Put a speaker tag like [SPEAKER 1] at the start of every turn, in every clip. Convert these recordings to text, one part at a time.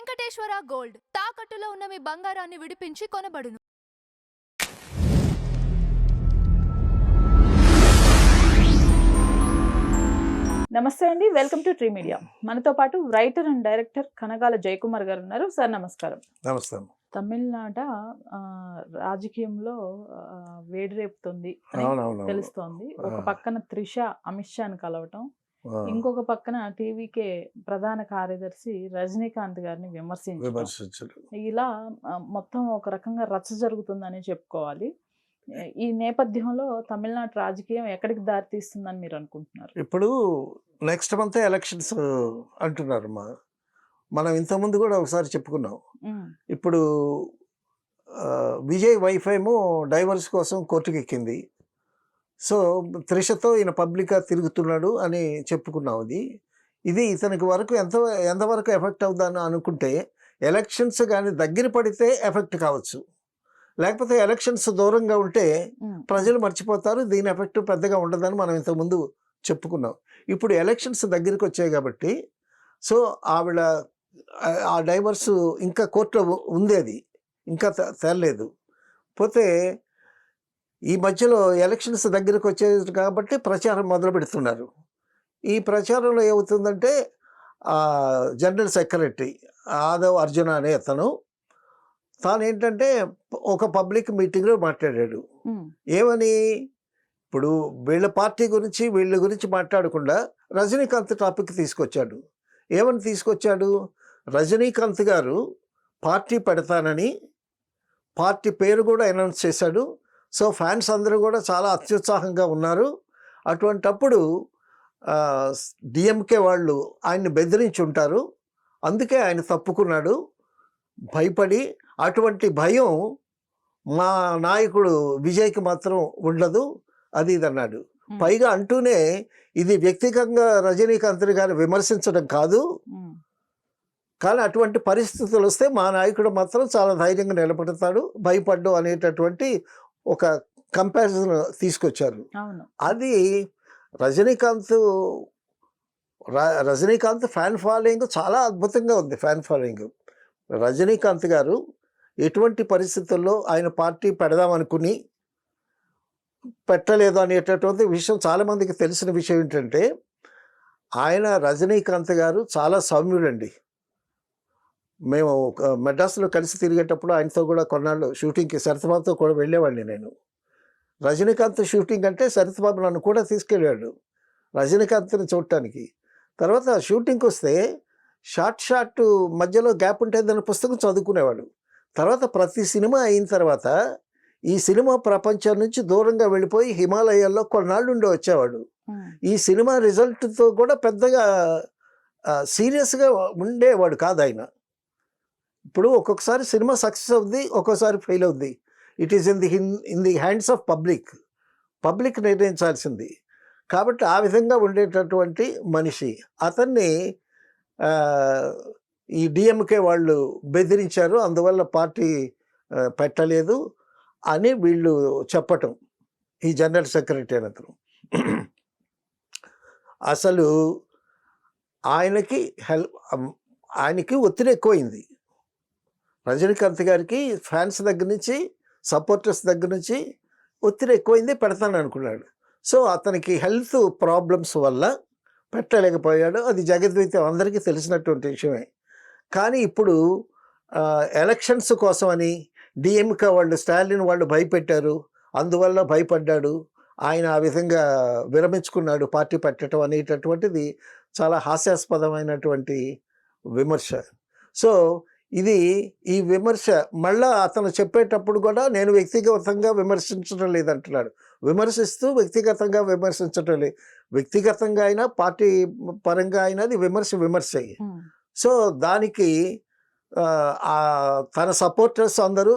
[SPEAKER 1] Venkateswara gold తాకట్టులో ఉన్న మీ బంగారాన్ని విడిపించి కొనబడును.
[SPEAKER 2] నమస్తే అండి, వెల్కమ్ టు ట్రీ మీడియా. మనతో పాటు writer and director Kanagala Jayakumar గారు ఉన్నారు. సార్ నమస్కారం.
[SPEAKER 3] నమస్తే.
[SPEAKER 2] తమిళనాట రాజకీయంలో వేడి రేపుతుంది అని తెలుస్తోంది. ఒక పక్కన త్రిష అమిత్ షాని కలవటం, ఇంకొక పక్కన టీవీకే ప్రధాన కార్యదర్శి రజనీకాంత్ గారిని విమర్శించారు. ఇలా మొత్తం ఒక రకంగా రచ్చ జరుగుతుందని చెప్పుకోవాలి. ఈ నేపథ్యంలో తమిళనాడు రాజకీయం ఎక్కడికి దారితీస్తుందని మీరు అనుకుంటున్నారు?
[SPEAKER 3] ఇప్పుడు నెక్స్ట్ మంత్ ఎలక్షన్స్ అంటున్నారు. మనం ఇంతకుముందు కూడా ఒకసారి చెప్పుకున్నాం. ఇప్పుడు విజయ్ వైఫ్ ఏమో డైవర్స్ కోసం కోర్టుకి ఎక్కింది. సో త్రిషతో ఈయన పబ్లిక్గా తిరుగుతున్నాడు అని చెప్పుకున్నాం. ఇది ఇతనికి వరకు ఎంతవరకు ఎఫెక్ట్ అవుతుందని అనుకుంటే, ఎలక్షన్స్ కానీ దగ్గర పడితే ఎఫెక్ట్ కావచ్చు, లేకపోతే ఎలక్షన్స్ దూరంగా ఉంటే ప్రజలు మర్చిపోతారు, దీని ఎఫెక్ట్ పెద్దగా ఉండదని మనం ఇంతకుముందు చెప్పుకున్నాం. ఇప్పుడు ఎలక్షన్స్ దగ్గరికి వచ్చాయి కాబట్టి సో ఆవిడ ఆ డైవర్స్ ఇంకా కోర్టులో ఉంది, అది ఇంకా తేలలేదు. పోతే ఈ మధ్యలో ఎలక్షన్స్ దగ్గరికి వచ్చేది కాబట్టి ప్రచారం మొదలు పెడుతున్నారు. ఈ ప్రచారంలో ఏమవుతుందంటే జనరల్ సెక్రటరీ ఆదవ్ అర్జున అనే అతను తాను ఏంటంటే ఒక పబ్లిక్ మీటింగ్లో మాట్లాడాడు. ఏమని, ఇప్పుడు వీళ్ళ పార్టీ గురించి వీళ్ళ గురించి మాట్లాడకుండా రజనీకాంత్ టాపిక్ తీసుకొచ్చాడు. ఏమని తీసుకొచ్చాడు, రజనీకాంత్ గారు పార్టీ పెడతానని పార్టీ పేరు కూడా అనౌన్స్ చేశాడు. సో ఫ్యాన్స్ అందరూ కూడా చాలా అత్యుత్సాహంగా ఉన్నారు. అటువంటప్పుడు డిఎంకే వాళ్ళు ఆయన్ని బెదిరించి ఉంటారు, అందుకే ఆయన తప్పుకున్నాడు భయపడి. అటువంటి భయం మా నాయకుడు విజయ్కి మాత్రం ఉండదు, అది ఇది అన్నాడు. పైగా అంటూనే ఇది వ్యక్తిగతంగా రజనీకాంత్ గారు విమర్శించడం కాదు, కానీ అటువంటి పరిస్థితులు వస్తే మా నాయకుడు మాత్రం చాలా ధైర్యంగా నిలబడతాడు, భయపడ్డు అనేటటువంటి ఒక కంపారిజన్ తీసుకొచ్చారు. అది రజనీకాంత్ ఫ్యాన్ ఫాలోయింగ్ చాలా అద్భుతంగా ఉంది. ఫ్యాన్ ఫాలోయింగ్ రజనీకాంత్ గారు ఎటువంటి పరిస్థితుల్లో ఆయన పార్టీ పెడదామనుకుని పెట్టలేదు అనేటటువంటి విషయం చాలామందికి తెలిసిన విషయం ఏంటంటే, ఆయన రజనీకాంత్ గారు చాలా సౌమ్యుడండి. మేము మెడ్రాస్లో కలిసి తిరిగేటప్పుడు ఆయనతో కూడా కొన్నాళ్ళు షూటింగ్కి సరితబాబుతో కూడా వెళ్ళేవాడిని నేను. రజనీకాంత్ షూటింగ్ అంటే సరితబాబు నన్ను కూడా తీసుకెళ్ళాడు రజనీకాంత్ని చూడటానికి. తర్వాత షూటింగ్కి వస్తే షార్ట్ మధ్యలో గ్యాప్ ఉంటే దాని పుస్తకం చదువుకునేవాడు. తర్వాత ప్రతి సినిమా అయిన తర్వాత ఈ సినిమా ప్రపంచం నుంచి దూరంగా వెళ్ళిపోయి హిమాలయాల్లో కొన్నాళ్ళు ఉండి వచ్చేవాడు. ఈ సినిమా రిజల్ట్తో కూడా పెద్దగా సీరియస్గా ఉండేవాడు కాదు ఆయన. ఇప్పుడు ఒక్కొక్కసారి సినిమా సక్సెస్ అవుద్ది, ఒక్కోసారి ఫెయిల్ అవుద్ది. It is in the hands of public నిర్ణయించాల్సింది. కాబట్టి ఆ విధంగా ఉండేటటువంటి మనిషి అతన్ని ఈ డిఎంకే వాళ్ళు బెదిరించారు, అందువల్ల పార్టీ పెట్టలేదు అని వీళ్ళు చెప్పటం. ఈ జనరల్ సెక్రటరీ అతను అసలు ఆయనకి ఒత్తిడి ఎక్కువైంది. రజనీకాంత్ గారికి ఫ్యాన్స్ దగ్గర నుంచి సపోర్టర్స్ దగ్గర నుంచి ఒత్తిడి ఎక్కువైంది, పెడతాను అనుకున్నాడు. సో అతనికి హెల్త్ ప్రాబ్లమ్స్ వల్ల పెట్టలేకపోయాడు. అది జగద్వితం అందరికీ తెలిసినటువంటి విషయమే. కానీ ఇప్పుడు ఎలక్షన్స్ కోసమని డిఎంకే వాళ్ళు స్టాలిన్ వాళ్ళు భయపెట్టారు, అందువల్ల భయపడ్డాడు ఆయన, ఆ విధంగా విరమించుకున్నాడు పార్టీ పెట్టడం అనేటటువంటిది చాలా హాస్యాస్పదమైనటువంటి విమర్శ. సో ఈ విమర్శ మళ్ళా అతను చెప్పేటప్పుడు కూడా నేను వ్యక్తిగతంగా విమర్శించడం లేదంటున్నాడు. విమర్శిస్తూ వ్యక్తిగతంగా విమర్శించడం లేదు. వ్యక్తిగతంగా అయినా పార్టీ పరంగా అయినా అది విమర్శ. సో దానికి తన సపోర్టర్స్ అందరూ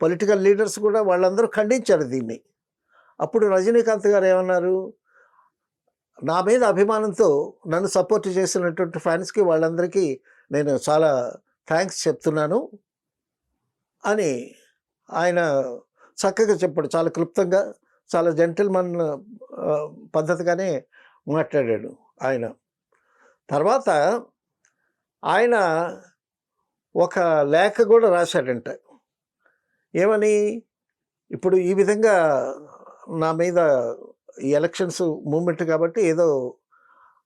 [SPEAKER 3] పొలిటికల్ లీడర్స్ కూడా వాళ్ళందరూ ఖండించారు దీన్ని. అప్పుడు రజనీకాంత్ గారు ఏమన్నారు, నా మీద అభిమానంతో నన్ను సపోర్ట్ చేసినటువంటి ఫ్యాన్స్కి వాళ్ళందరికీ నేను చాలా థ్యాంక్స్ చెప్తున్నాను అని ఆయన చక్కగా చెప్పాడు. చాలా క్లుప్తంగా, చాలా జెంటిల్మన్ పద్ధతిగానే మాట్లాడాడు ఆయన. తర్వాత ఆయన ఒక లేఖ కూడా రాశాడంట. ఏమని, ఇప్పుడు ఈ విధంగా నా మీద ఈ ఎలక్షన్స్ మూమెంట్ కాబట్టి ఏదో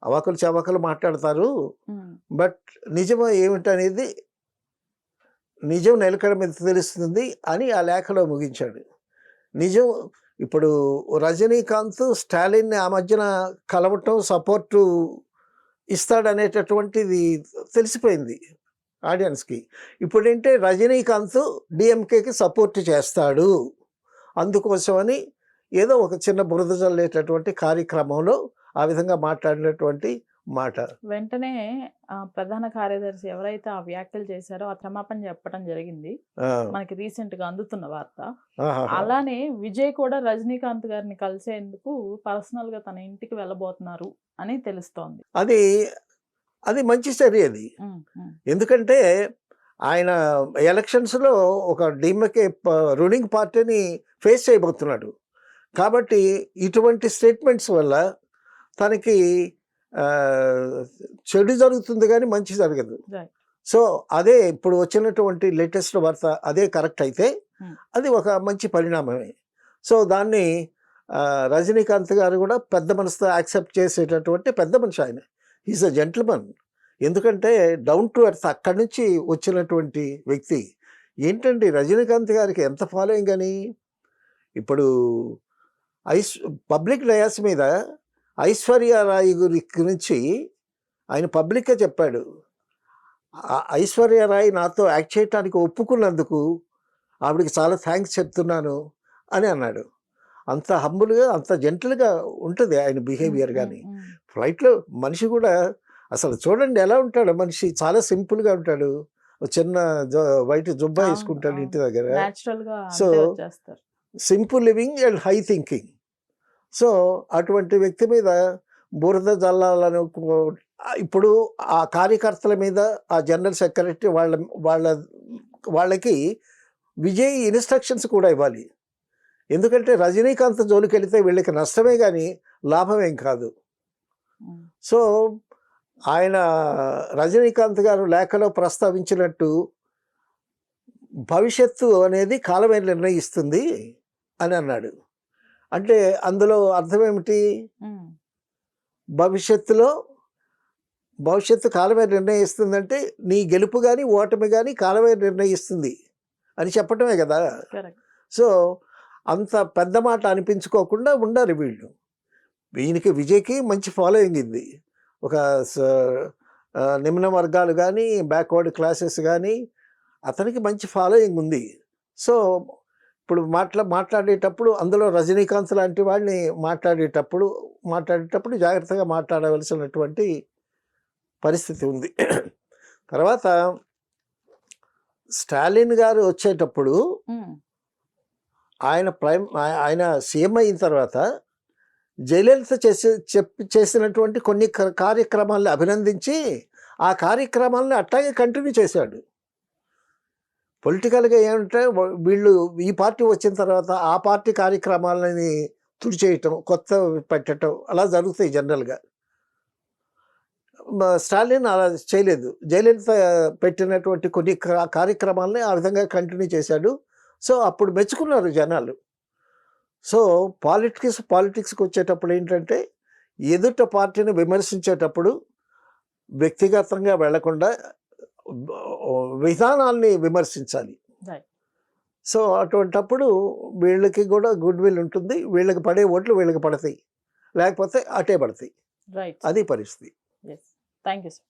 [SPEAKER 3] అవాకులు చవాకులు మాట్లాడతారు, బట్ నిజమో ఏమిటనేది నిజం నిలకడ మీద తెలుస్తుంది అని ఆ లేఖలో ముగించాడు. నిజం ఇప్పుడు రజనీకాంత్ స్టాలిన్ ఆ మధ్యన కలవటం సపోర్టు ఇస్తాడనేటటువంటిది తెలిసిపోయింది ఆడియన్స్కి. ఇప్పుడంటే రజనీకాంత్ డిఎంకేకి సపోర్ట్ చేస్తాడు, అందుకోసమని ఏదో ఒక చిన్న బురద జల్లేటటువంటి కార్యక్రమంలో ఆ విధంగా మాట్లాడినటువంటి మాట.
[SPEAKER 2] వెంటనే ప్రధాన కార్యదర్శి ఎవరైతే ఆ వ్యాఖ్యలు చేశారో ఆ క్షమాపణ చెప్పడం జరిగింది, మనకి రీసెంట్ గా అందుతున్న వార్త. అలానే విజయ్ కూడా రజనీకాంత్ గారిని కలిసేందుకు పర్సనల్ గా తన ఇంటికి వెళ్ళబోతున్నారు అని తెలుస్తోంది.
[SPEAKER 3] అది మంచి చర్య అది. ఎందుకంటే ఆయన ఎలక్షన్స్లో ఒక డిఎంకే రూలింగ్ పార్టీని ఫేస్ చేయబోతున్నాడు కాబట్టి ఇటువంటి స్టేట్మెంట్స్ వల్ల తనకి చెడు జరుగుతుంది కానీ మంచి జరగదు. సో అదే ఇప్పుడు వచ్చినటువంటి లేటెస్ట్ వార్త అదే కరెక్ట్ అయితే అది ఒక మంచి పరిణామమే. సో దాన్ని రజనీకాంత్ గారు కూడా పెద్ద మనసుతో యాక్సెప్ట్ చేసేటటువంటి పెద్ద మనిషి ఆయన. Is a gentleman. ఎందుకంటే డౌన్ టు ఎర్త్ అక్కడి నుంచి వచ్చినటువంటి వ్యక్తి. ఏంటండి రజనీకాంత్ గారికి ఎంత ఫాలోయింగ్ అని, ఇప్పుడు పబ్లిక్ డయాస్ మీద ఐశ్వర్యరాయ్ గురించి ఆయన పబ్లిక్గా చెప్పాడు. ఐశ్వర్యరాయ్ నాతో యాక్ట్ చేయడానికి ఒప్పుకున్నందుకు ఆవిడకి చాలా థ్యాంక్స్ చెప్తున్నాను అని అన్నాడు. అంత హంబుల్గా అంత జెంటల్గా ఉంటుంది ఆయన బిహేవియర్. కానీ ఫ్లైట్లో మనిషి కూడా అసలు చూడండి ఎలా ఉంటాడు మనిషి, చాలా సింపుల్గా ఉంటాడు. చిన్న వైట్ జుబ్బా వేసుకుంటాడు ఇంటి దగ్గర. So simple living and high thinking. So అటువంటి వ్యక్తి మీద బురద జల్లాలను ఇప్పుడు ఆ కార్యకర్తల మీద ఆ జనరల్ సెక్రటరీ వాళ్ళకి విజయ్ ఇన్స్ట్రక్షన్స్ కూడా ఇవ్వాలి. ఎందుకంటే రజనీకాంత్ జోలికి వెళితే వీళ్ళకి నష్టమే కానీ లాభమేం కాదు. సో ఆయన రజనీకాంత్ గారు లేఖలో ప్రస్తావించినట్టు భవిష్యత్తు అనేది కాలమే నిర్ణయిస్తుంది అని అన్నాడు. అంటే అందులో అర్థం ఏమిటి? భవిష్యత్తు కాలమే నిర్ణయిస్తుందంటే నీ గెలుపు కానీ ఓటమి కానీ కాలమే నిర్ణయిస్తుంది అని చెప్పటమే కదా. సో అంత పెద్ద మాట అనిపించుకోకుండా ఉండాలి వీళ్ళు. విజయ్కి మంచి ఫాలోయింగ్ ఉంది. ఒక నిమ్న వర్గాలు కానీ బ్యాక్వర్డ్ క్లాసెస్ కానీ అతనికి మంచి ఫాలోయింగ్ ఉంది. సో ఇప్పుడు మాట్లాడేటప్పుడు అందులో రజనీకాంత్ లాంటి వాడిని మాట్లాడేటప్పుడు జాగ్రత్తగా మాట్లాడవలసినటువంటి పరిస్థితి ఉంది. తర్వాత స్టాలిన్ గారు వచ్చేటప్పుడు ఆయన సీఎం అయిన తర్వాత జయలలిత చేసినటువంటి కొన్ని కార్యక్రమాలను అభినందించి ఆ కార్యక్రమాలను అట్లాగే కంటిన్యూ చేశాడు. పొలిటికల్గా ఏమంటే వీళ్ళు ఈ పార్టీ వచ్చిన తర్వాత ఆ పార్టీ కార్యక్రమాలని తుడిచేయటం, కొత్త పెట్టడం అలా జరుగుతాయి జనరల్గా. స్టాలిన్ అలా చేయలేదు. జయలలిత పెట్టినటువంటి కొన్ని కార్యక్రమాలని ఆ విధంగా కంటిన్యూ చేశాడు. సో అప్పుడు మెచ్చుకున్నారు జనాలు. సో పాలిటిక్స్కి వచ్చేటప్పుడు ఏంటంటే ఎదుట పార్టీని విమర్శించేటప్పుడు వ్యక్తిగతంగా వెళ్లకుండా విధానాల్ని విమర్శించాలి. సో అటువంటప్పుడు వీళ్ళకి కూడా గుడ్ విల్ ఉంటుంది. వీళ్ళకి పడే ఓట్లు వీళ్ళకి పడతాయి, లేకపోతే అటే పడతాయి. అది పరిస్థితి.
[SPEAKER 2] Thank you sir.